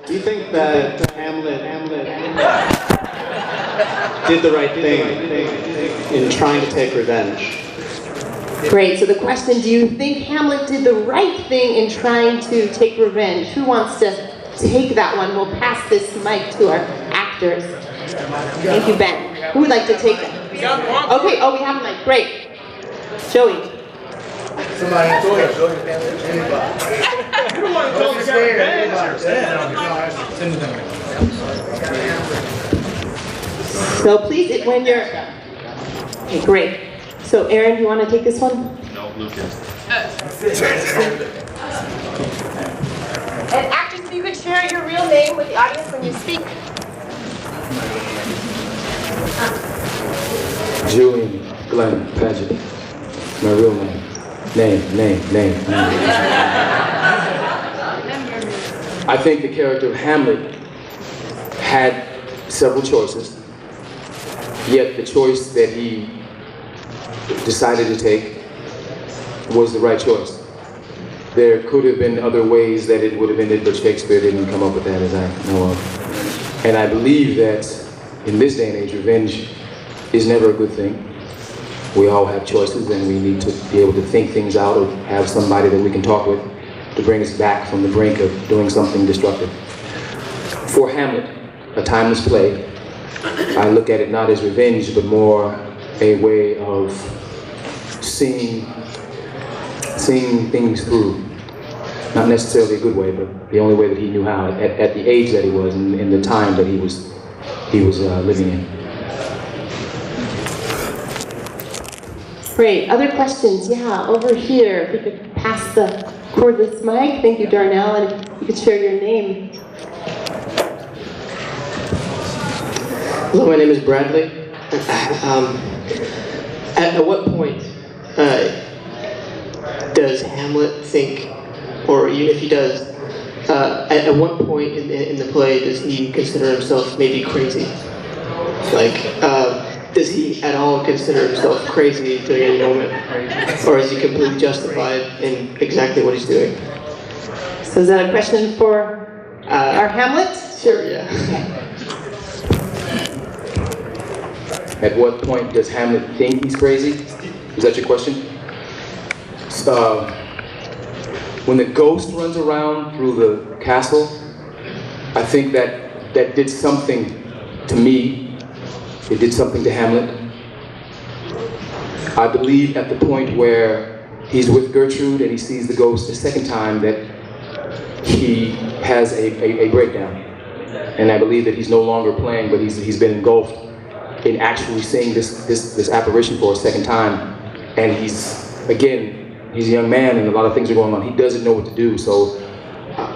Do you think that Hamlet did the right thing in trying to take revenge? Great, so the question, do you think Hamlet did the right thing in trying to take revenge? Who wants to take that one? We'll pass this mic to our actors. Thank you, Ben. Who would like to take it? Okay, oh, we have a mic, great. Joey. Somebody else. You don't want to tell revenge. So please, when you're... Okay, great. So Aaron, do you want to take this one? No, Lucas. And actors, if you could share your real name with the audience when you speak. Julian Glenn Paget. My real name. Name. I think the character of Hamlet had several choices, yet the choice that he decided to take was the right choice. There could have been other ways that it would have ended, but Shakespeare didn't come up with that, as I know of. And I believe that in this day and age, revenge is never a good thing. We all have choices, and we need to be able to think things out or have somebody that we can talk with to bring us back from the brink of doing something destructive. For Hamlet, a timeless play, I look at it not as revenge, but more a way of seeing things through. Not necessarily a good way, but the only way that he knew how, at the age that he was, and in the time that he was living in. Great. Other questions? Yeah, over here. If you could pass the cordless mic. Thank you, Darnell. And if you could share your name. Hello, my name is Bradley. At what point does Hamlet think, or even if he does, at what point in the play does he consider himself maybe crazy? Does he at all consider himself crazy during any moment? Or is he completely justified in exactly what he's doing? So is that a question for our Hamlet? Sure, yeah. At what point does Hamlet think he's crazy? Is that your question? When the ghost runs around through the castle, I think that did something to me. It did something to Hamlet. I believe at the point where he's with Gertrude and he sees the ghost the second time that he has a breakdown. And I believe that he's no longer playing, but he's been engulfed in actually seeing this apparition for a second time. And he's a young man and a lot of things are going on. He doesn't know what to do, so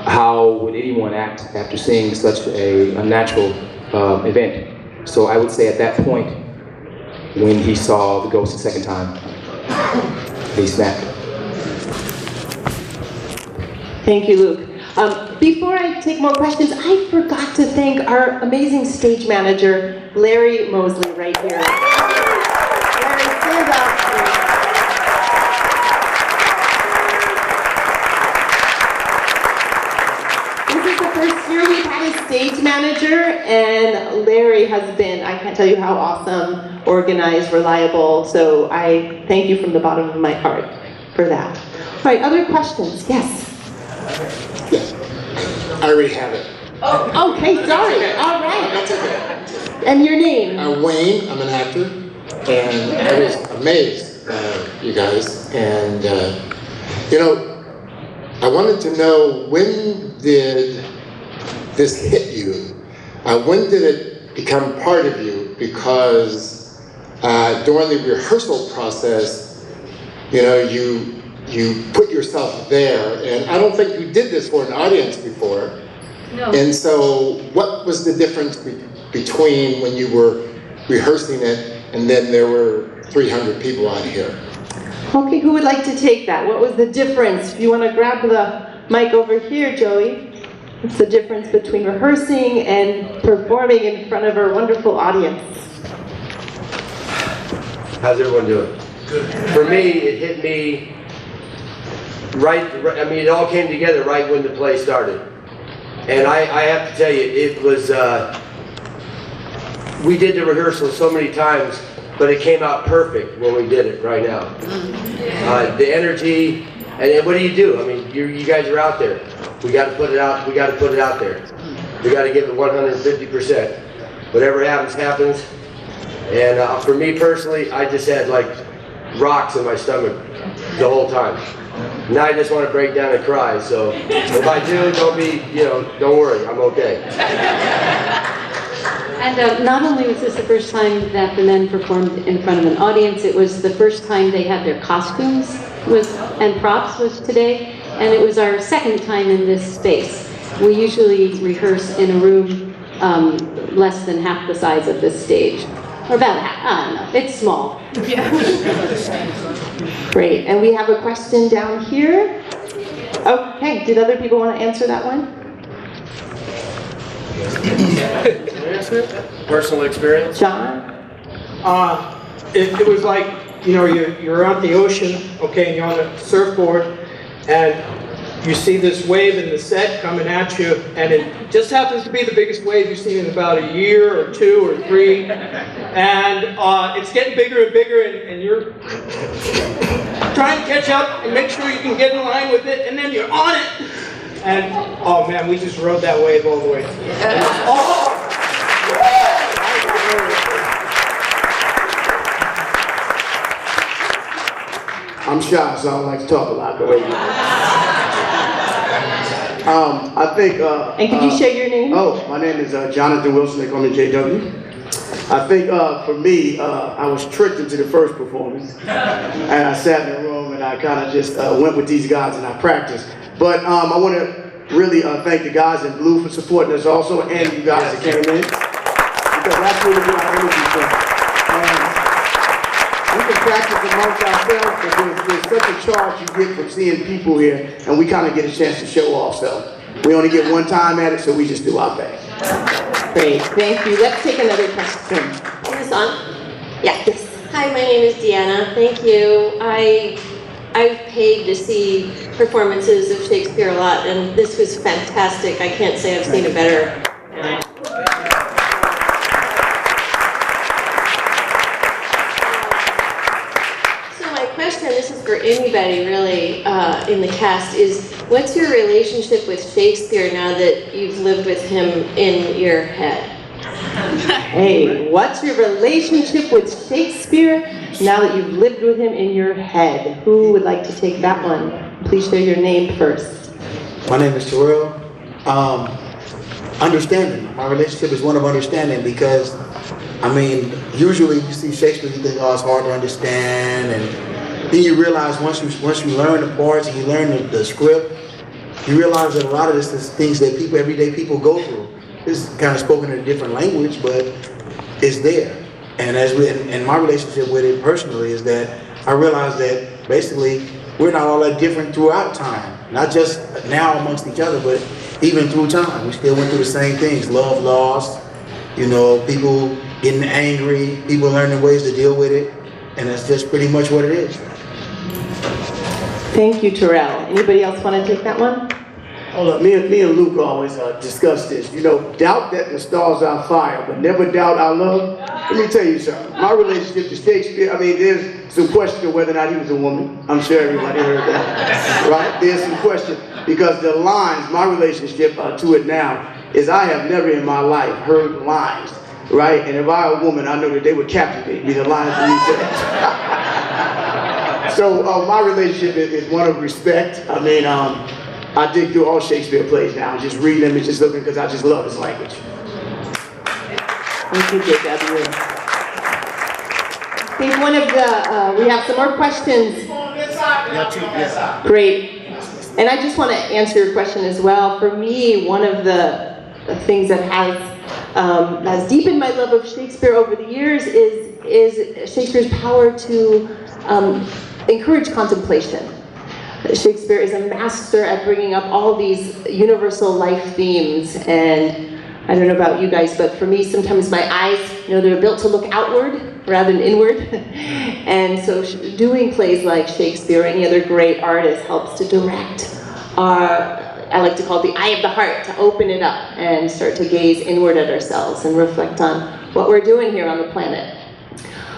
how would anyone act after seeing such a unnatural event? So I would say at that point, when he saw the ghost the second time, he snapped. Thank you, Luke. Before I take more questions, I forgot to thank our amazing stage manager, Larry Mosley, right here. Larry, stand up. This is the first year we've had a stage manager, and Larry has been, I can't tell you how awesome, organized, reliable, so I thank you from the bottom of my heart for that. All right, other questions? Yes. Yes. I already have it. Oh, okay, sorry. All right. That's okay. And your name? Wayne, I'm an actor, and I was amazed, you guys. And, I wanted to know, when did this hit you? When did it become part of you? Because during the rehearsal process, you put yourself there, and I don't think you did this for an audience before. No. And so, what was the difference between when you were rehearsing it and then there were 300 people out here? Okay, who would like to take that? What was the difference? If you want to grab the mic over here, Joey. What's the difference between rehearsing and performing in front of a wonderful audience? How's everyone doing? Good. For me, it hit me right, it all came together right when the play started. And I have to tell you, it was, we did the rehearsal so many times, but it came out perfect when we did it right now. The energy, and what do you do? I mean, you guys are out there. We got to put it out. We got to put it out there. We got to give it 150%. Whatever happens, happens. And for me personally, I just had like rocks in my stomach the whole time. Now I just want to break down and cry. So if I do, don't worry, I'm okay. And not only was this the first time that the men performed in front of an audience, it was the first time they had their costumes and props was today, and it was our second time in this space. We usually rehearse in a room less than half the size of this stage. Or about half, I don't know, it's small. Yeah. Great, and we have a question down here. Okay, did other people want to answer that one? Personal experience? John? It was like, you're on the ocean, okay, and you're on a surfboard, and you see this wave in the set coming at you, and it just happens to be the biggest wave you've seen in about a year or 2 or 3, and it's getting bigger and bigger, and you're trying to catch up and make sure you can get in line with it, and then you're on it, and oh man, we just rode that wave all the way. I'm shy, so I don't like to talk a lot. But wait. I think. And could you share your name? Oh, my name is Jonathan Wilson. They call me JW. I think for me, I was tricked into the first performance, and I sat in the room and I kind of just went with these guys and I practiced. But I want to really thank the guys in blue for supporting us also, and you guys that came in, because that's really where our energy from. We can practice amongst ourselves, but there's such a charge you get from seeing people here, and we kind of get a chance to show off. So we only get one time at it, so we just do our best. Great, thank you. Let's take another question. Is this on? Yeah, yes. Hi, my name is Deanna. Thank you. I've paid to see performances of Shakespeare a lot, and this was fantastic. I can't say I've seen a better. This is for anybody really in the cast, is what's your relationship with Shakespeare now that you've lived with him in your head? Hey, what's your relationship with Shakespeare now that you've lived with him in your head? Who would like to take that one? Please share your name first. My name is Terrell. Understanding. My relationship is one of understanding because, usually you see Shakespeare, you think, oh, it's hard to understand, and then you realize once you learn the parts and you learn the script, you realize that a lot of this is things that everyday people go through. It's kind of spoken in a different language, but it's there. And and my relationship with it personally is that I realize that basically we're not all that different throughout time. Not just now amongst each other, but even through time. We still went through the same things. Love lost, people getting angry, people learning ways to deal with it. And that's just pretty much what it is. Thank you, Terrell. Anybody else want to take that one? Hold up, me and Luke always discuss this. Doubt that the stars are fire, but never doubt our love. Let me tell you something. My relationship to Shakespeare, there's some question of whether or not he was a woman. I'm sure everybody heard that, right? There's some question, because the lines, my relationship to it now, is I have never in my life heard lines, right? And if I were a woman, I know that they would captivate me, the lines that he said. So my relationship is one of respect. I dig through all Shakespeare plays now, just reading them and just looking, because I just love his language. Thank you, JW. I think we have some more questions. Great. And I just want to answer your question as well. For me, one of the things that has deepened my love of Shakespeare over the years is Shakespeare's power to encourage contemplation. Shakespeare is a master at bringing up all these universal life themes, and I don't know about you guys, but for me, sometimes my eyes, they're built to look outward rather than inward, and so doing plays like Shakespeare or any other great artist helps to direct our I like to call it the eye of the heart, to open it up and start to gaze inward at ourselves and reflect on what we're doing here on the planet.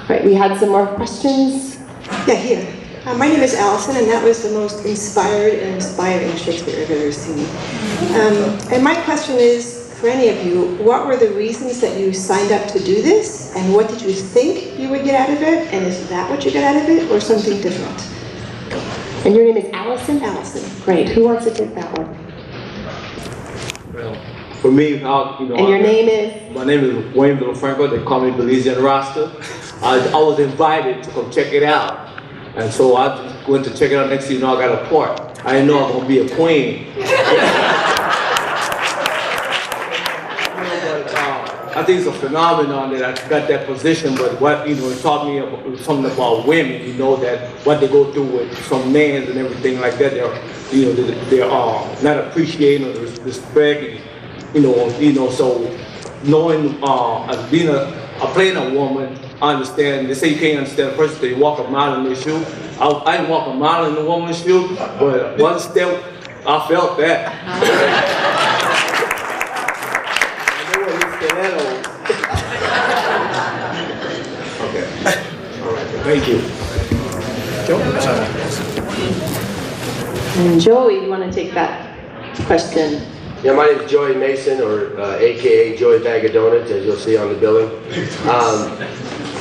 All right, we had some more questions. Yeah, here. My name is Allison, and that was the most inspired and inspiring Shakespeare I've ever seen. And my question is, for any of you, what were the reasons that you signed up to do this, and what did you think you would get out of it, and is that what you got out of it, or something different? And your name is Allison? Allison. Great. Who wants to take that one? Well, for me, And your name is? My name is Wayne Villafranco. They call me Belizean Rasta. I was invited to come check it out. And so I just went to check it out. Next thing you know, I got a part. I didn't know I was going to be a queen. I think it's a phenomenon that I got that position, but what, it taught me something about women, that what they go through with some men and everything like that, they're not appreciating or respect, so knowing, as being playing a woman, I understand, they say you can't understand a person until you walk a mile in their shoe. I didn't walk a mile in a woman's shoe, but one step, I felt that. Okay. All right. Thank you. And Joey, you want to take that question? Yeah, my name is Joey Mason, or AKA Joey Bag of Donuts, as you'll see on the billing.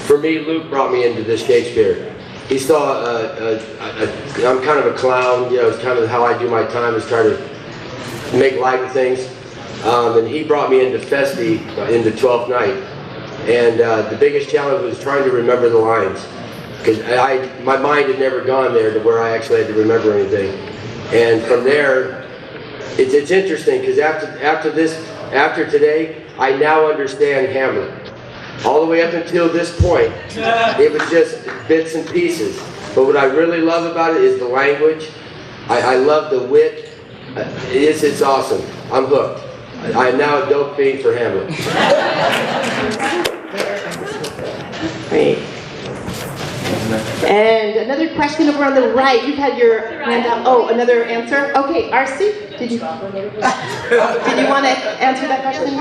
For me, Luke brought me into this Shakespeare. He saw, I'm kind of a clown, it's kind of how I do my time, is try to make light of things. And he brought me into Festi, into 12th Night. And the biggest challenge was trying to remember the lines. Because my mind had never gone there to where I actually had to remember anything. And from there, it's interesting, because after today, I now understand Hamlet. All the way up until this point, it was just bits and pieces. But what I really love about it is the language. I love the wit. It's awesome. I'm hooked. I am now a dope fiend for Hamlet. Great. And another question over on the right. You've had your hand up. Oh, another answer? Okay, RC, did you want to answer that question?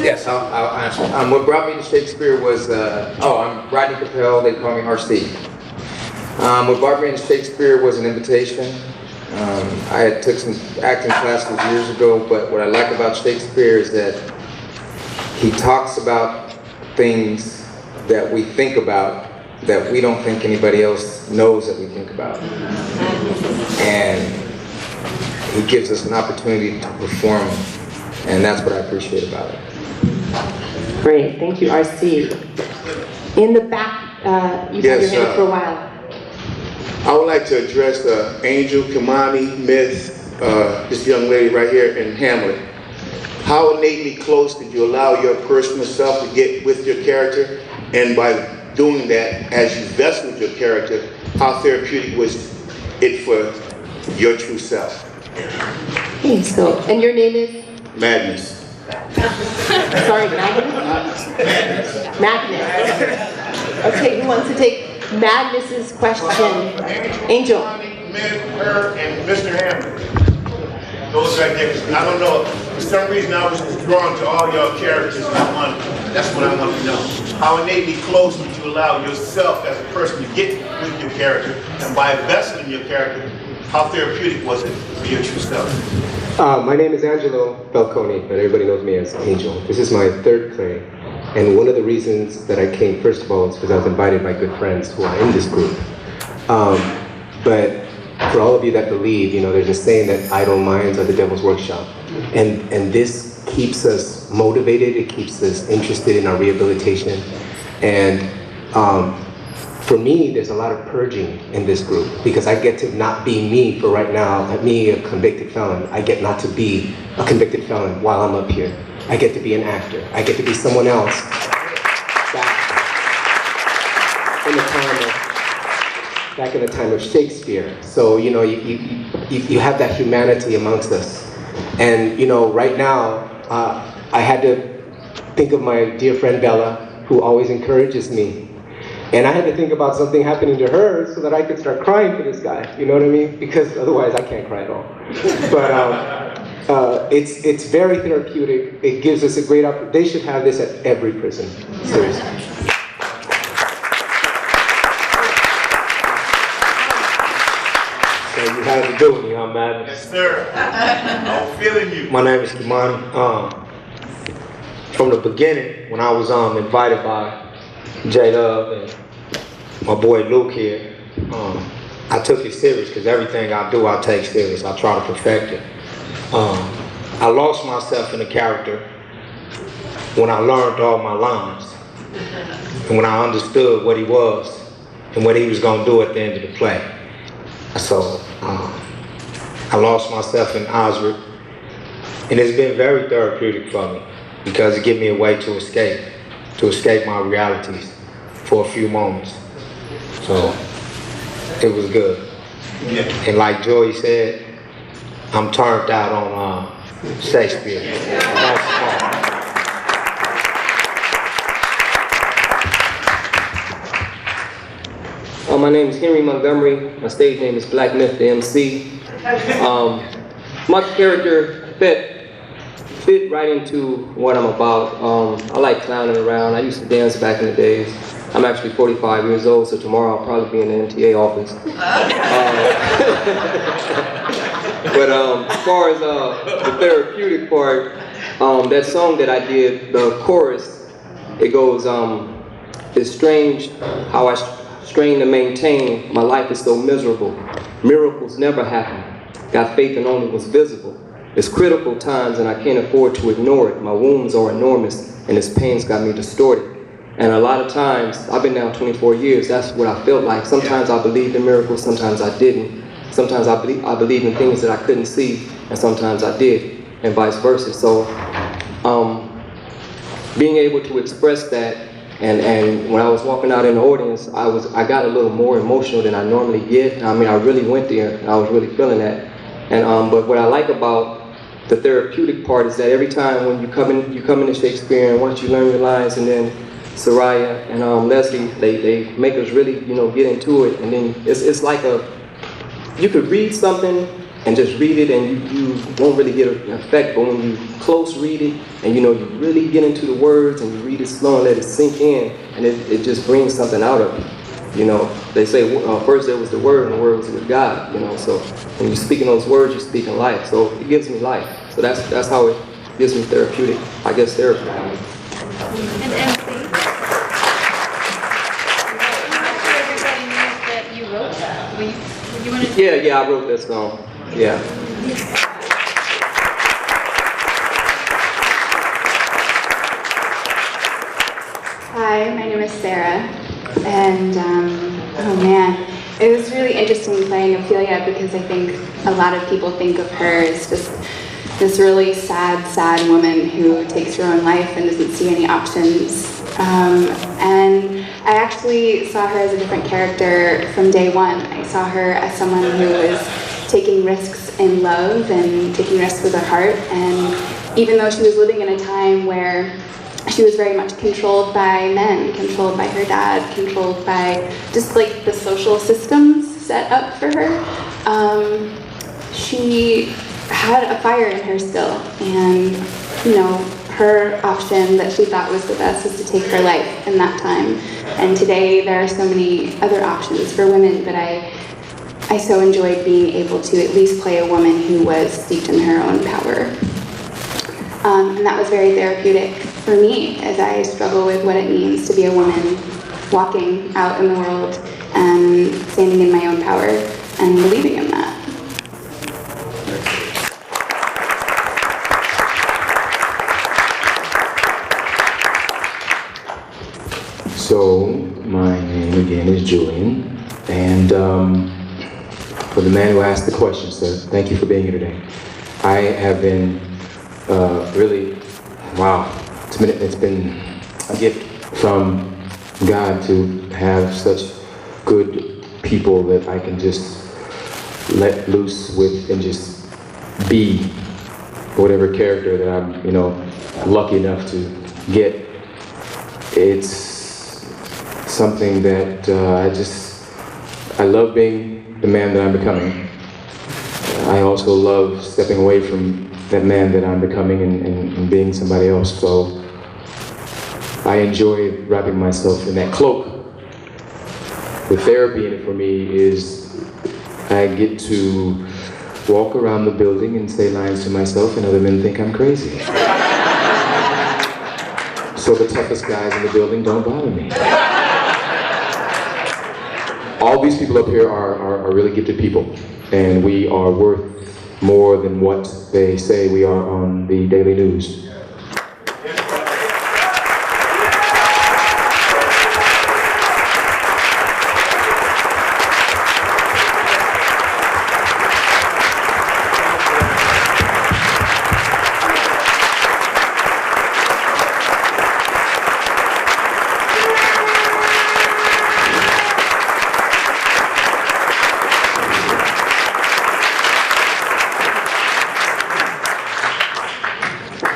Yes, I'll answer. What brought me to Shakespeare was, I'm Rodney Capel, they call me RC. What brought me to Shakespeare was an invitation. I had took some acting classes years ago, but what I like about Shakespeare is that he talks about things that we think about that we don't think anybody else knows that we think about. And he gives us an opportunity to perform, and that's what I appreciate about it. Great, thank you, RC. In the back, you've had your hand for a while. I would like to address Angel, Kimani, Myth, this young lady right here in Hamlet. How innately close did you allow your personal self to get with your character? And by doing that, as you vested your character, how therapeutic was it for your true self? Okay, so, and your name is? Madness. Sorry, Magnus? Magnus. Okay, who wants to take Magnus's question? Angel. Her, and Mr. Hamlet. Those right there. I don't know. For some reason, I was drawn to all your characters. That's what I want to know. How innately close did you allow yourself as a person to get with your character? And by investing in your character, how therapeutic was it for your true self? My name is Angelo Falcone, but everybody knows me as Angel. This is my third play. And one of the reasons that I came, first of all, is because I was invited by good friends who are in this group. But for all of you that believe, there's a saying that idle minds are the devil's workshop. And this keeps us motivated, it keeps us interested in our rehabilitation. And for me, there's a lot of purging in this group because I get to not be me for right now, me a convicted felon. I get not to be a convicted felon while I'm up here. I get to be an actor. I get to be someone else back in the time of Shakespeare. So, you have that humanity amongst us. And, right now, I had to think of my dear friend Bella, who always encourages me. And I had to think about something happening to her so that I could start crying for this guy, you know what I mean? Because otherwise I can't cry at all. But it's very therapeutic. It gives us a great opportunity. They should have this at every prison, seriously. So you had to do it, young man. Yes, sir. I'm feeling you. My name is Kimani. From the beginning, when I was invited by J-Love and my boy Luke here, I took it serious because everything I do, I take serious. I try to perfect it. I lost myself in the character when I learned all my lines and when I understood what he was and what he was going to do at the end of the play. So I lost myself in Osric, and it's been very therapeutic for me because it gives me a way to escape my realities for a few moments. So it was good. And like Joey said, I'm turned out on Shakespeare. My name is Henry Montgomery. My stage name is Black Myth the MC. My character fit right into what I'm about. I like clowning around. I used to dance back in the days. I'm actually 45 years old, so tomorrow I'll probably be in the MTA office. But as far as the therapeutic part, that song that I did, the chorus, it goes, it's strange how I strain to maintain, my life is so miserable. Miracles never happen. Got faith and only was visible. It's critical times and I can't afford to ignore it. My wounds are enormous and this pain's got me distorted. And a lot of times, I've been down 24 years, that's what I felt like. Sometimes I believed in miracles, sometimes I didn't. Sometimes I believed in things that I couldn't see, and sometimes I did, and vice versa. So, being able to express that, and when I was walking out in the audience, I got a little more emotional than I normally get. I mean, I really went there, and I was really feeling that. And but what I like about the therapeutic part is that every time when you come into Shakespeare, and once you learn your lines, and then Soraya and Leslie, they make us really, get into it, and then it's like you could read something and just read it and you won't really get an effect, but when you close read it and you really get into the words and you read it slow and let it sink in, and it just brings something out of you. They say first there was the Word and the Word was with God, so when you're speaking those words, you're speaking life, so it gives me life. So that's how it gives me therapeutic, I guess, therapy. Yeah, I wrote that song. Yeah. Hi, my name is Sarah, and oh man, it was really interesting playing Ophelia because I think a lot of people think of her as just this really sad woman who takes her own life and doesn't see any options. And I actually saw her as a different character from day one. I saw her as someone who was taking risks in love and taking risks with her heart. And even though she was living in a time where she was very much controlled by men, controlled by her dad, controlled by just like the social systems set up for her, she had a fire in her still. And, her option that she thought was the best was to take her life in that time. And today there are so many other options for women, but I so enjoyed being able to at least play a woman who was steeped in her own power. And that was very therapeutic for me as I struggle with what it means to be a woman walking out in the world and standing in my own power and believing in that. So, my name again is Julian, and for the man who asked the question, sir, thank you for being here today. I have been really, wow, it's been a gift from God to have such good people that I can just let loose with and just be whatever character that I'm, lucky enough to get. It's something that I love being the man that I'm becoming. I also love stepping away from that man that I'm becoming and being somebody else. So I enjoy wrapping myself in that cloak. The therapy in it for me is I get to walk around the building and say lines to myself and other men think I'm crazy. So the toughest guys in the building don't bother me. All these people up here are really gifted people, and we are worth more than what they say we are on the daily news.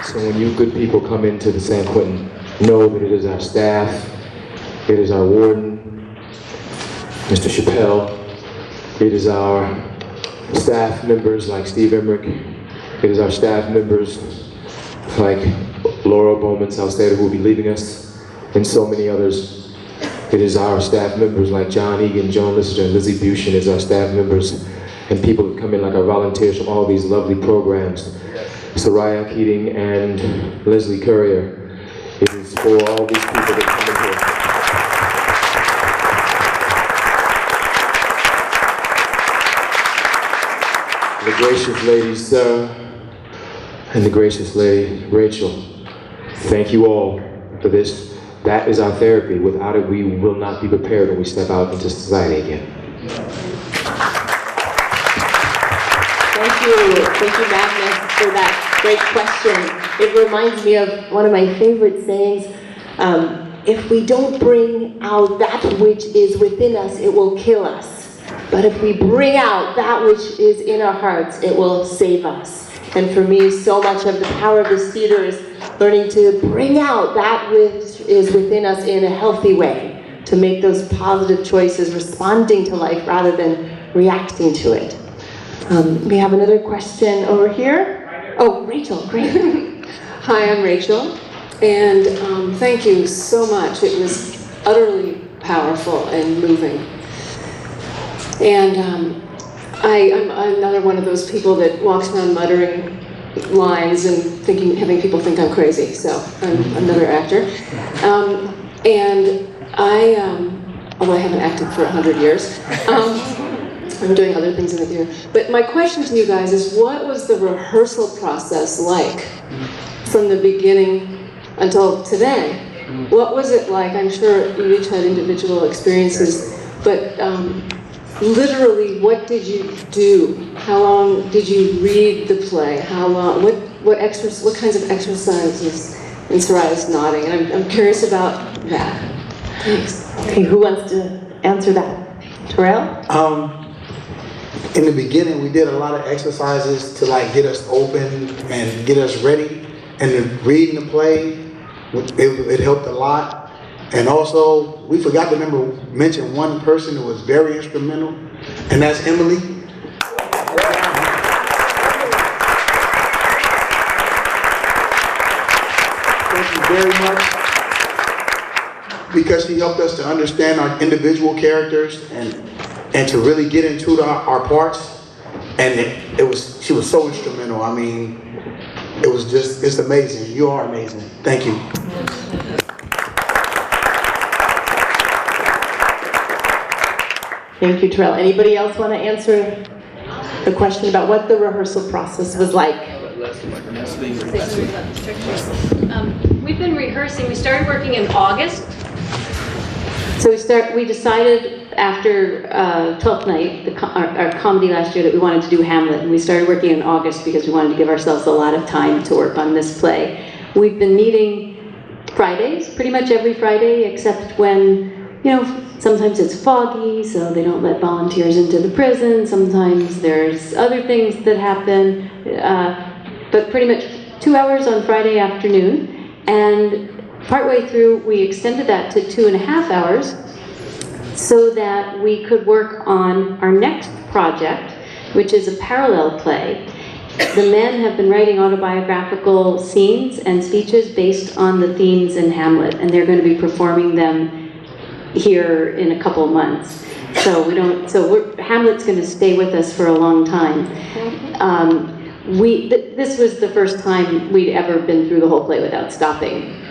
So when you good people come into the San Quentin, know that it is our staff, it is our warden, Mr. Chappelle, it is our staff members like Steve Emmerich, it is our staff members like Laura Bowman Salcedo, who will be leaving us, and so many others. It is our staff members like John Egan, Joan Lister, and Lizzie Bushin is our staff members, and people that come in like our volunteers from all these lovely programs. Soraya Keating and Leslie Courier. It is for all these people that come in here. The gracious lady Sarah and the gracious lady Rachel. Thank you all for this. That is our therapy. Without it, we will not be prepared when we step out into society again. Thank you, Magnus, for that great question. It reminds me of one of my favorite sayings. If we don't bring out that which is within us, it will kill us. But if we bring out that which is in our hearts, it will save us. And for me, so much of the power of this theater is learning to bring out that which is within us in a healthy way, to make those positive choices, responding to life rather than reacting to it. We have another question over here. Oh, Rachel, great. Hi, I'm Rachel, and thank you so much. It was utterly powerful and moving. And I'm another one of those people that walks around muttering lines and having people think I'm crazy, so I'm another actor. And although I haven't acted for 100 years, I'm doing other things in the theater. But my question to you guys is, what was the rehearsal process like from the beginning until today? What was it like? I'm sure you each had individual experiences, but literally, what did you do? How long did you read the play? How long? What kinds of exercises? And Soraya's nodding, and I'm curious about that. Thanks. Okay, who wants to answer that? Terrell? In the beginning, we did a lot of exercises to like get us open and get us ready. And reading the play, it helped a lot. And also, we forgot to mention one person who was very instrumental, and that's Emily. Thank you very much. Because she helped us to understand our individual characters and to really get into our parts. And she was so instrumental. I mean, it's amazing. You are amazing. Thank you. Thank you, Terrell. Anybody else want to answer the question about what the rehearsal process was like? We've been rehearsing. We started working in August. So we decided after 12th Night, our comedy last year, that we wanted to do Hamlet, and we started working in August because we wanted to give ourselves a lot of time to work on this play. We've been meeting Fridays, pretty much every Friday, except when, sometimes it's foggy, so they don't let volunteers into the prison. Sometimes there's other things that happen, but pretty much 2 hours on Friday afternoon. And partway through, we extended that to 2.5 hours so that we could work on our next project, which is a parallel play. The men have been writing autobiographical scenes and speeches based on the themes in Hamlet, and they're going to be performing them here in a couple of months. So Hamlet's going to stay with us for a long time. This was the first time we'd ever been through the whole play without stopping.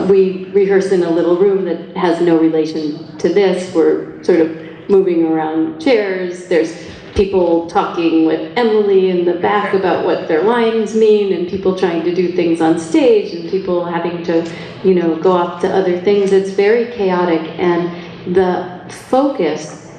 We rehearse in a little room that has no relation to this. We're sort of moving around chairs. There's people talking with Emily in the back about what their lines mean, and people trying to do things on stage, and people having to, go off to other things. It's very chaotic, and the focus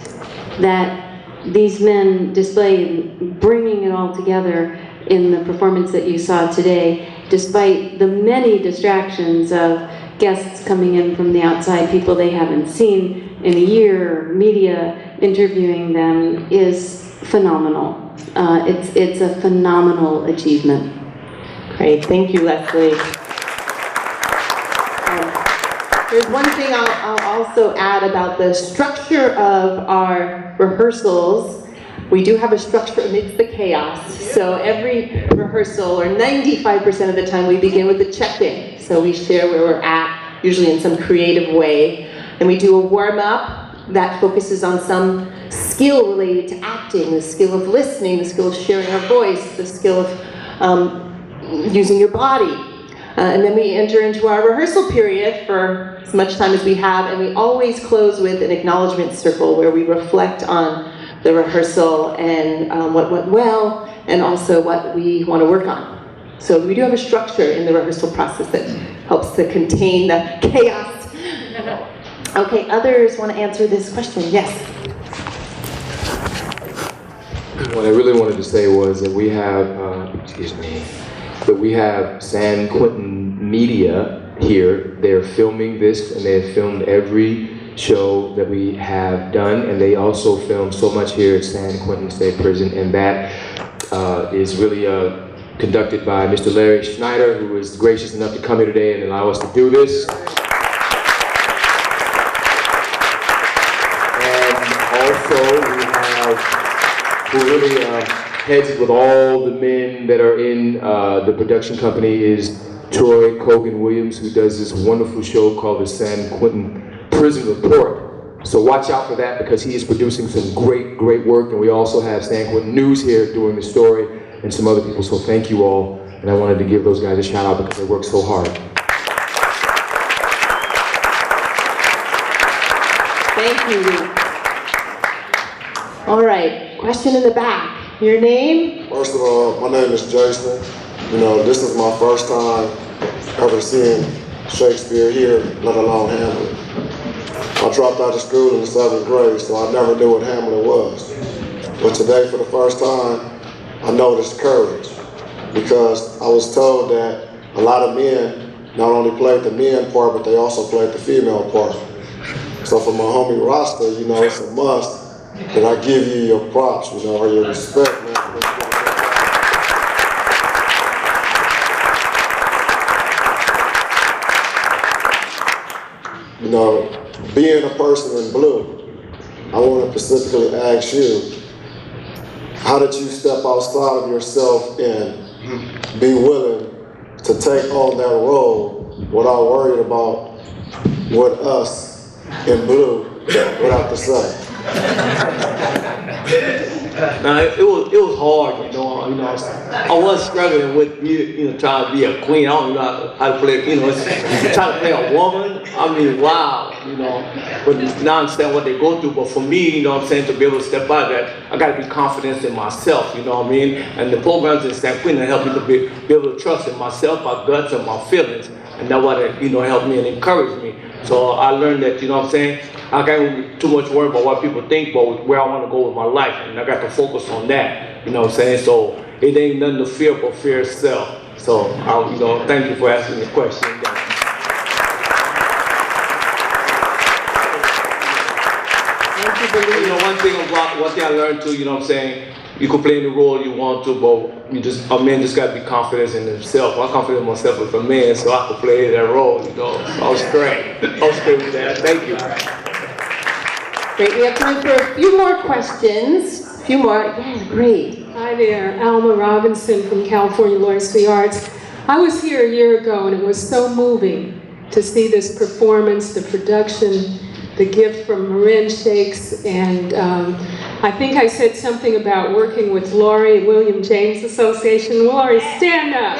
that these men display in bringing it all together in the performance that you saw today, despite the many distractions of guests coming in from the outside, people they haven't seen in a year, media interviewing them, is phenomenal. It's a phenomenal achievement. Great, thank you, Leslie. There's one thing I'll also add about the structure of our rehearsals. We do have a structure amidst the chaos. So every rehearsal, or 95% of the time, we begin with a check-in. So we share where we're at, usually in some creative way. And we do a warm-up that focuses on some skill related to acting, the skill of listening, the skill of sharing our voice, the skill of using your body. And then we enter into our rehearsal period for as much time as we have, and we always close with an acknowledgement circle where we reflect on the rehearsal and what went well, and also what we want to work on. So we do have a structure in the rehearsal process that helps to contain the chaos. Okay, others want to answer this question? Yes. What I really wanted to say was that we have, that we have San Quentin Media here. They're filming this, and they have filmed every show that we have done, and they also film so much here at San Quentin State Prison, and that is really conducted by Mr. Larry Schneider, who was gracious enough to come here today and allow us to do this. And also we have, who really heads it with all the men that are in the production company, is Troy Cogan-Williams, who does this wonderful show called the San Quentin Prison Report. So watch out for that, because he is producing some great, great work. And we also have San Quentin News here doing the story, and some other people. So thank you all. And I wanted to give those guys a shout out because they work so hard. Thank you. All right, question in the back. Your name? First of all, my name is Jason. This is my first time ever seeing Shakespeare here, let alone Hamlet. I dropped out of school in the 7th grade, so I never knew what Hamlet was. But today, for the first time, I noticed courage, because I was told that a lot of men not only played the men part, but they also played the female part. So for my homie Rasta, it's a must that I give you your props, or your respect, man. Being a person in blue, I want to specifically ask you, how did you step outside of yourself and be willing to take on that role without worrying about what us in blue would have to say? Now, it was hard, I was struggling with trying to be a queen. I don't know how to play, trying to play a woman. I mean, wow, but now I understand what they go through. But for me, to be able to step out of that, I got to be confident in myself, And the programs in San Quentin help me to be able to trust in myself, my guts, and my feelings. And that's what helped me and encouraged me. So I learned that, I can't too much worry about what people think, but where I want to go with my life, and I got to focus on that. So it ain't nothing to fear but fear itself. So thank you for asking the question. One thing I learned too, you can play any role you want to, but a man just got to be confident in himself. I'm confident in myself as a man, so I can play that role, you know. So I was great. I was great with that. Thank you. Great, we have time for a few more questions. A few more, yeah, great. Hi there, Alma Robinson from California Lawyers for the Arts. I was here a year ago and it was so moving to see this performance, the production, the gift from Marin Shakes, and I think I said something about working with Laurie at William James Association. Laurie, stand up.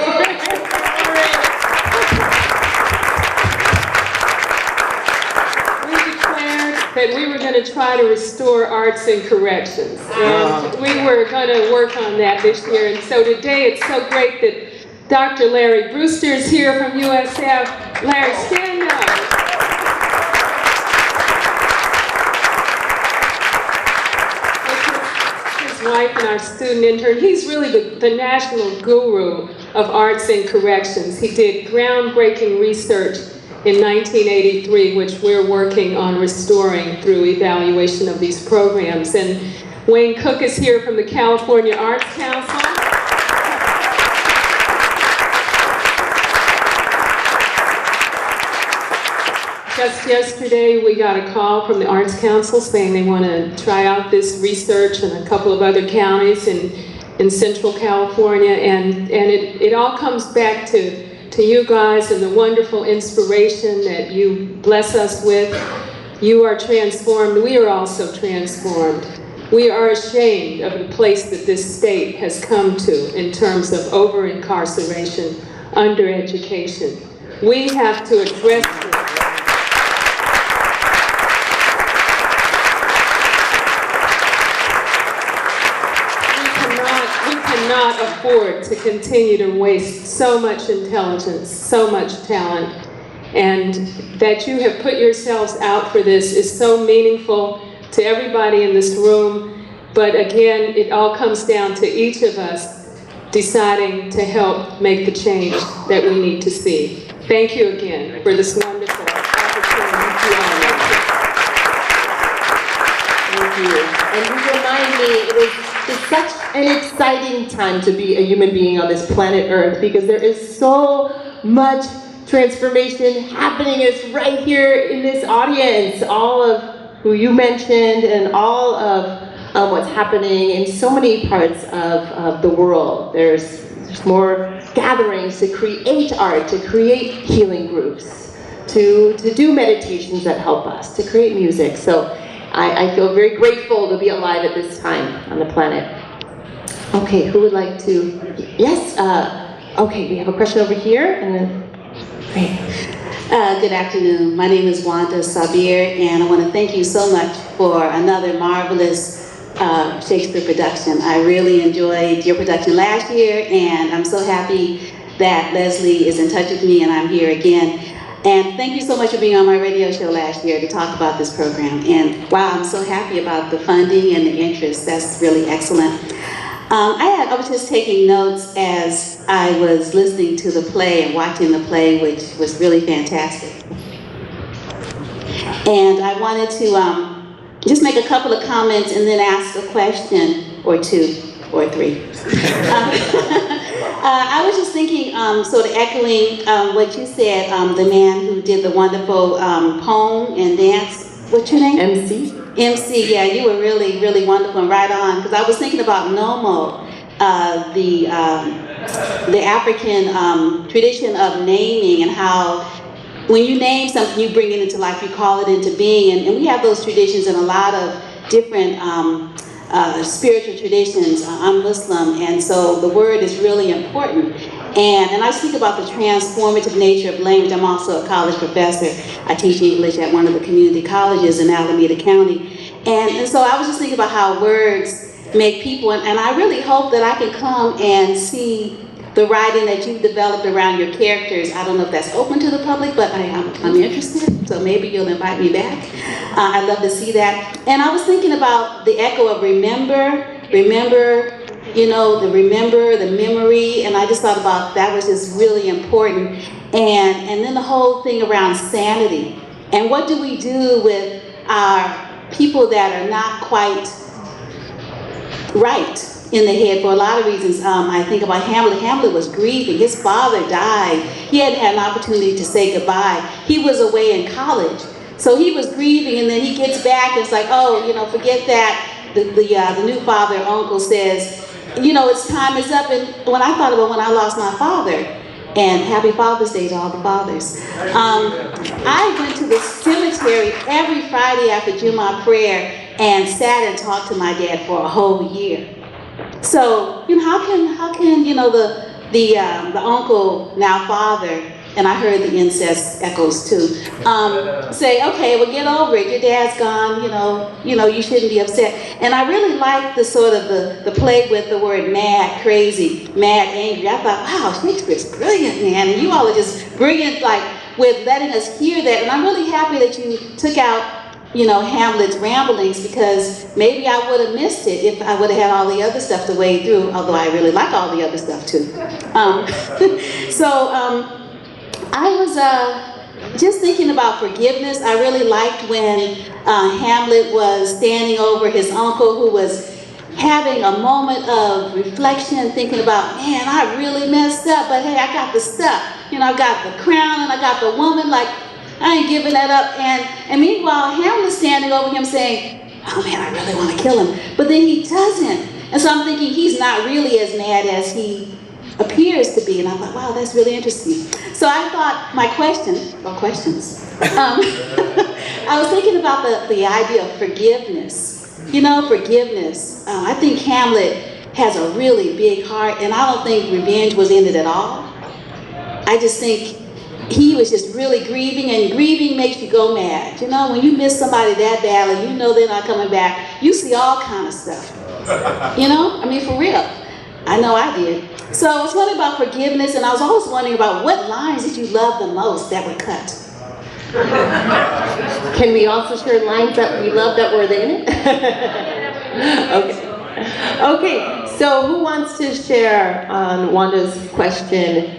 We declared that we were going to try to restore arts and corrections, and we were going to work on that this year, and so today it's so great that Dr. Larry Brewster is here from USF. Larry, stand up. His wife and our student intern. He's really the national guru of arts and corrections. He did groundbreaking research in 1983, which we're working on restoring through evaluation of these programs. And Wayne Cook is here from the California Arts Council. Just yesterday, we got a call from the Arts Council saying they want to try out this research in a couple of other counties in Central California, and it all comes back to you guys and the wonderful inspiration that you bless us with. You are transformed. We are also transformed. We are ashamed of the place that this state has come to in terms of over-incarceration, under-education. We have to address this. Not afford to continue to waste so much intelligence, so much talent, and that you have put yourselves out for this is so meaningful to everybody in this room. But again, it all comes down to each of us deciding to help make the change that we need to see. Thank you again for this wonderful opportunity. Thank you. And you remind me, it's such an exciting time to be a human being on this planet Earth, because there is so much transformation happening. It's right here in this audience, all of who you mentioned and all of what's happening in so many parts of the world. There's more gatherings to create art, to create healing groups, to do meditations that help us, to create music. So I feel very grateful to be alive at this time on the planet. Okay, who would like to? Yes? Okay, we have a question over here, and then, great. Good afternoon. My name is Wanda Sabir, and I want to thank you so much for another marvelous Shakespeare production. I really enjoyed your production last year, and I'm so happy that Leslie is in touch with me and I'm here again. And thank you so much for being on my radio show last year to talk about this program. And wow, I'm so happy about the funding and the interest. That's really excellent. I was just taking notes as I was listening to the play and watching the play, which was really fantastic. And I wanted to just make a couple of comments and then ask a question or two or three. I was just thinking, sort of echoing what you said, the man who did the wonderful poem and dance. What's your name? MC. MC, yeah, you were really, really wonderful and right on. Because I was thinking about Nomo, the African tradition of naming, and how when you name something, you bring it into life, you call it into being. And we have those traditions in a lot of different spiritual traditions. I'm Muslim, and so the word is really important. And I think about the transformative nature of language. I'm also a college professor. I teach English at one of the community colleges in Alameda County. And so I was just thinking about how words make people, and I really hope that I can come and see the writing that you've developed around your characters. I don't know if that's open to the public, but I'm interested, so maybe you'll invite me back. I'd love to see that. And I was thinking about the echo of remember, you know, the memory, and I just thought about that was just really important. And then the whole thing around sanity. And what do we do with our people that are not quite right? in the head for a lot of reasons. I think about Hamlet. Hamlet was grieving. His father died. He hadn't had an opportunity to say goodbye. He was away in college. So he was grieving, and then he gets back and it's like, oh, you know, forget that. The new father, uncle, says, you know, its time is up. And when I thought about when I lost my father, and happy Father's Day to all the fathers, I went to the cemetery every Friday after Jummah prayer and sat and talked to my dad for a whole year. So, you know, how can you know, the uncle, now father, and I heard the incest echoes too, say, okay, well, get over it. Your dad's gone, you know, you shouldn't be upset. And I really liked the sort of the play with the word mad, crazy, mad, angry. I thought, wow, Shakespeare's brilliant, man. And you all are just brilliant, like, with letting us hear that. And I'm really happy that you took out, you know, Hamlet's ramblings, because maybe I would have missed it if I would have had all the other stuff to wade through, although I really like all the other stuff too. I was just thinking about forgiveness. I really liked when Hamlet was standing over his uncle, who was having a moment of reflection, thinking about, man, I really messed up, but hey, I got the stuff. You know, I got the crown and I got the woman, like, I ain't giving that up. And meanwhile, Hamlet's standing over him saying, oh man, I really want to kill him. But then he doesn't. And so I'm thinking he's not really as mad as he appears to be. And I thought, wow, that's really interesting. So I thought my questions, I was thinking about the idea of forgiveness. You know, forgiveness. I think Hamlet has a really big heart, and I don't think revenge was in it at all. I just think he was just really grieving, and grieving makes you go mad. You know, when you miss somebody that badly, you know they're not coming back. You see all kind of stuff. You know, I mean, for real. I know I did. So I was wondering about forgiveness, and I was always wondering about what lines did you love the most that were cut? Can we also share lines that we love that were in it? Okay. Okay, so who wants to share on Wanda's question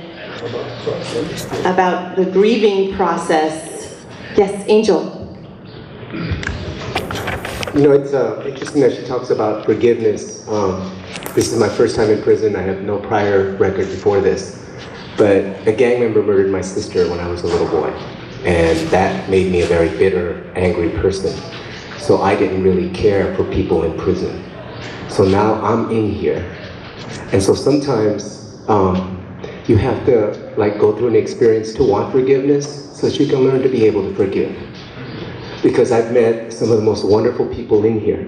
about the grieving process? Yes, Angel. You know, it's interesting that she talks about forgiveness. This is my first time in prison. I have no prior record before this. But a gang member murdered my sister when I was a little boy. And that made me a very bitter, angry person. So I didn't really care for people in prison. So now I'm in here. And so sometimes you have to like go through an experience to want forgiveness so that you can learn to be able to forgive. Because I've met some of the most wonderful people in here.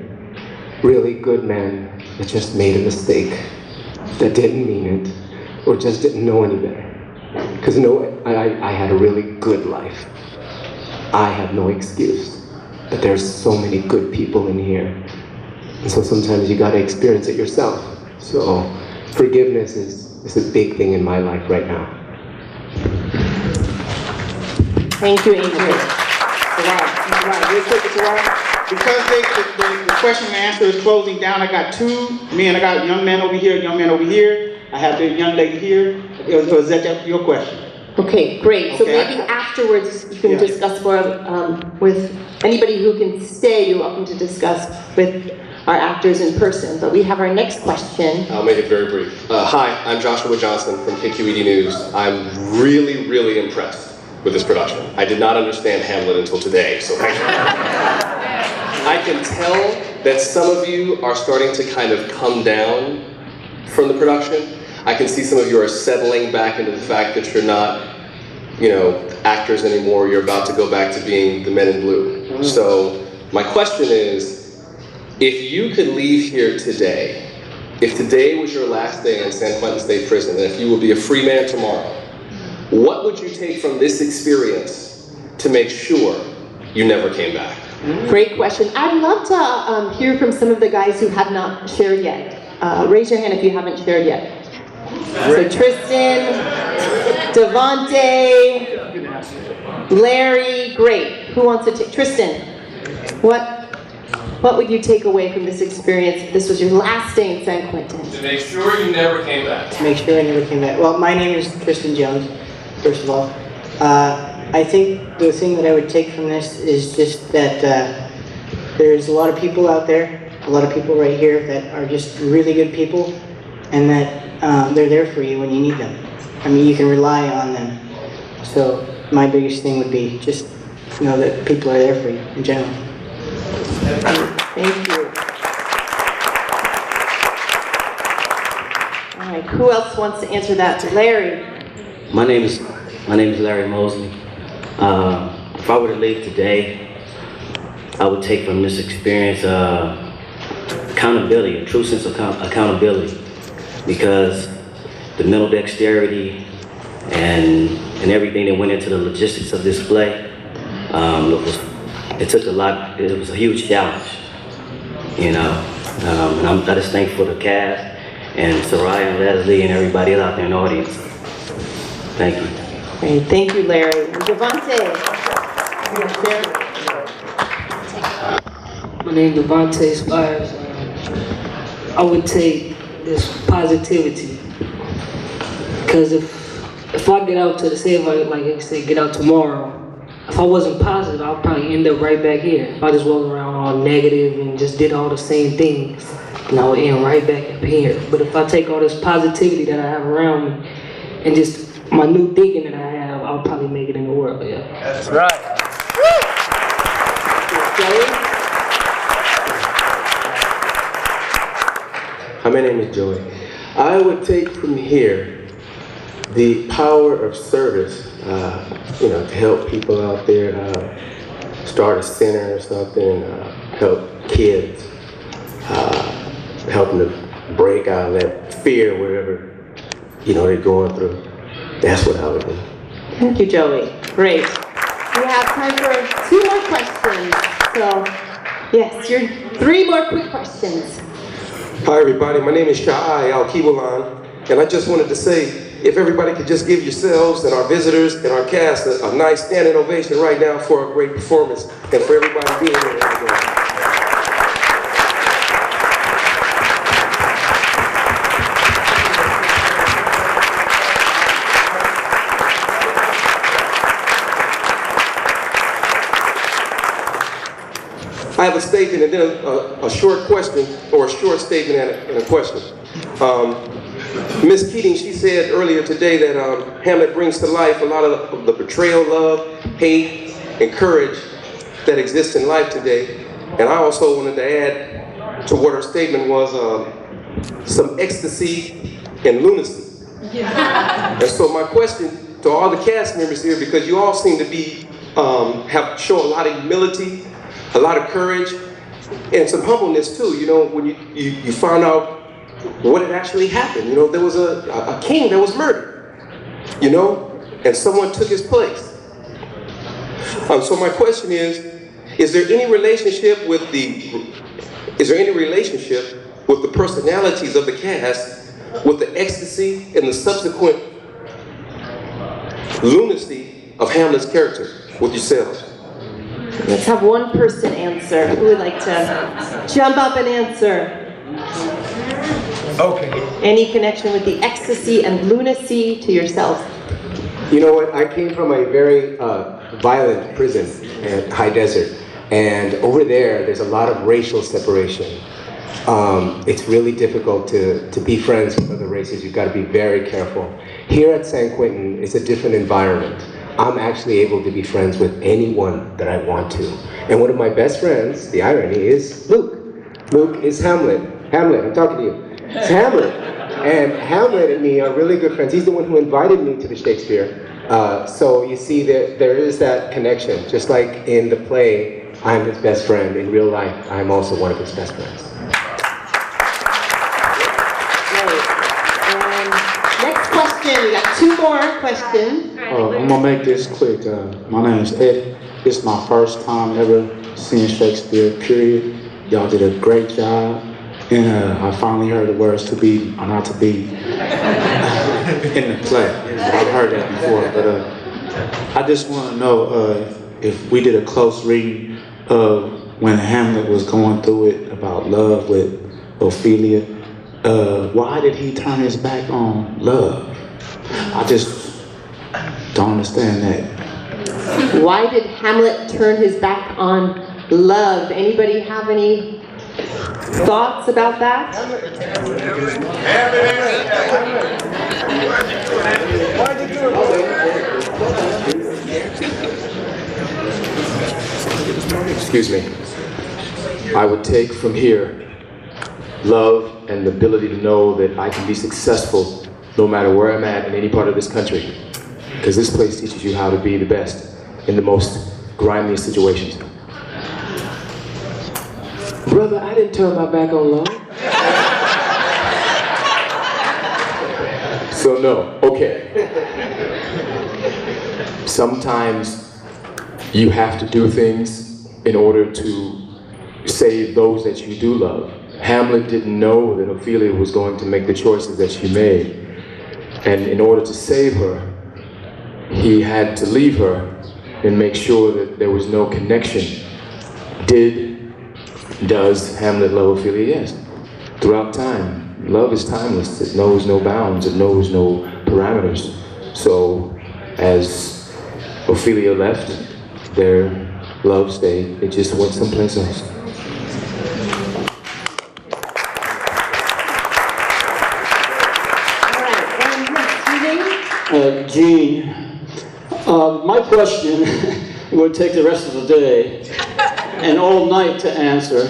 Really good men that just made a mistake, that didn't mean it, or just didn't know any better. Because I had a really good life. I have no excuse. But there's so many good people in here. And so sometimes you gotta experience it yourself. So forgiveness is a big thing in my life right now. Thank you, Angel. Real quick, because the question and answer is closing down, I got two. I got a young man over here, young man over here. I have the young lady here. Is that your question? Okay, great. So maybe afterwards you can discuss more with anybody who can stay. You're welcome to discuss with our actors in person. But we have our next question. I'll make it very brief. Hi, I'm Joshua Johnson from KQED News. I'm really, really impressed with this production. I did not understand Hamlet until today, so thank you. I can tell that some of you are starting to kind of come down from the production. I can see some of you are settling back into the fact that you're not, you know, actors anymore. You're about to go back to being the men in blue. So my question is, if you could leave here today, if today was your last day in San Quentin State Prison, and if you would be a free man tomorrow, what would you take from this experience to make sure you never came back? Great question. I'd love to hear from some of the guys who have not shared yet. Raise your hand if you haven't shared yet. So Tristan, Devontae, Larry, great. Who wants to take? Tristan, what would you take away from this experience if this was your last day in San Quentin? To make sure you never came back. To make sure I never came back. Well, my name is Tristan Jones, first of all. I think the thing that I would take from this is just that there's a lot of people out there a lot of people right here that are just really good people, and that they're there for you when you need them. I mean, you can rely on them. So my biggest thing would be just know that people are there for you in general. Thank you. All right, who else wants to answer that? Larry. My name is Larry Mosley. If I were to leave today, I would take from this experience accountability, a true sense of accountability, because the mental dexterity and everything that went into the logistics of this play, it took a lot. It was a huge challenge, you know. And I just thankful for the cast and Soraya and Leslie and everybody out there in the audience. Thank you. Great, thank you, Larry. Devontae. My name is Devontae Spires. I would take this positivity, because if I get out to the say, like I say, get out tomorrow, if I wasn't positive, I'll probably end up right back here. If I just walked around all negative and just did all the same things, and I would end right back up here. But if I take all this positivity that I have around me and just my new thinking that I have, I'll probably make it in the world. Yeah. That's right. Hi, my name is Joey. I would take from here the power of service, you know, to help people out there, start a center or something, help kids, help them to break out of that fear, wherever, you know, they're going through. That's what I would do. Thank you, Joey. Great. We have time for 2 more questions. So, yes, your 3 more quick questions. Hi everybody, my name is Sha'ai Al-Kibulan, and I just wanted to say, if everybody could just give yourselves and our visitors and our cast a nice standing ovation right now for a great performance, and for everybody being here today. I have a statement and then a short question, or a short statement and a question. Ms. Keating, she said earlier today that Hamlet brings to life a lot of the betrayal, love, hate, and courage that exists in life today. And I also wanted to add to what her statement was, some ecstasy and lunacy. And so my question to all the cast members here, because you all seem to be, show a lot of humility, a lot of courage, and some humbleness too. You know, when you found out what had actually happened. You know, there was a king that was murdered, you know, and someone took his place. So my question is there any relationship with the personalities of the cast, with the ecstasy and the subsequent lunacy of Hamlet's character with yourselves? Let's have one person answer. Who would like to jump up and answer? Okay. Any connection with the ecstasy and lunacy to yourself? You know what? I came from a very violent prison at High Desert, and over there's a lot of racial separation. It's really difficult to be friends with other races. You've got to be very careful. Here at San Quentin, it's a different environment. I'm actually able to be friends with anyone that I want to. And one of my best friends, the irony, is Luke. Luke is Hamlet. Hamlet, I'm talking to you. It's Hamlet. And Hamlet and me are really good friends. He's the one who invited me to the Shakespeare. So you see there is that connection. Just like in the play, I'm his best friend. In real life, I'm also one of his best friends. Next question, we got 2 more questions. I'm gonna make this quick. My name is Eddie. This is my first time ever seeing Shakespeare, period. Y'all did a great job. And I finally heard the words "to be or not to be" in the play. I've heard that before, but I just want to know if we did a close reading of when Hamlet was going through it about love with Ophelia. Why did he turn his back on love? I just don't understand that. Why did Hamlet turn his back on love? Anybody have any Thoughts about that? Excuse me. I would take from here love and the ability to know that I can be successful no matter where I'm at in any part of this country. Because this place teaches you how to be the best in the most grimiest situations. Brother, I didn't turn my back on love. So no, okay. Sometimes you have to do things in order to save those that you do love. Hamlet didn't know that Ophelia was going to make the choices that she made. And in order to save her, he had to leave her and make sure that there was no connection. Does Hamlet love Ophelia? Yes. Throughout time, love is timeless. It knows no bounds. It knows no parameters. So, as Ophelia left, their love stayed. It just went someplace else. Gene, my question would take the rest of the day and all night to answer,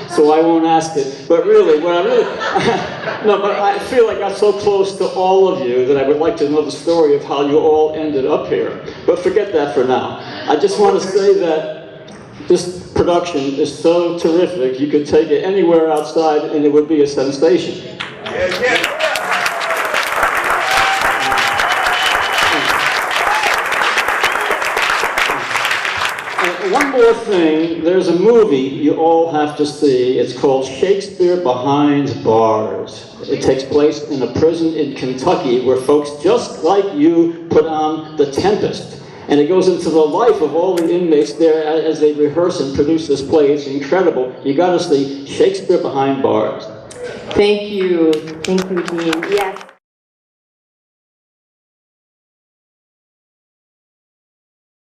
so I won't ask it. But really, no, but I feel like I'm so close to all of you that I would like to know the story of how you all ended up here. But forget that for now. I just want to say that this production is so terrific, you could take it anywhere outside and it would be a sensation. One more thing, there's a movie you all have to see. It's called Shakespeare Behind Bars. It takes place in a prison in Kentucky where folks just like you put on The Tempest. And it goes into the life of all the inmates there as they rehearse and produce this play. It's incredible. You gotta see Shakespeare Behind Bars. Thank you, Dean. Yes.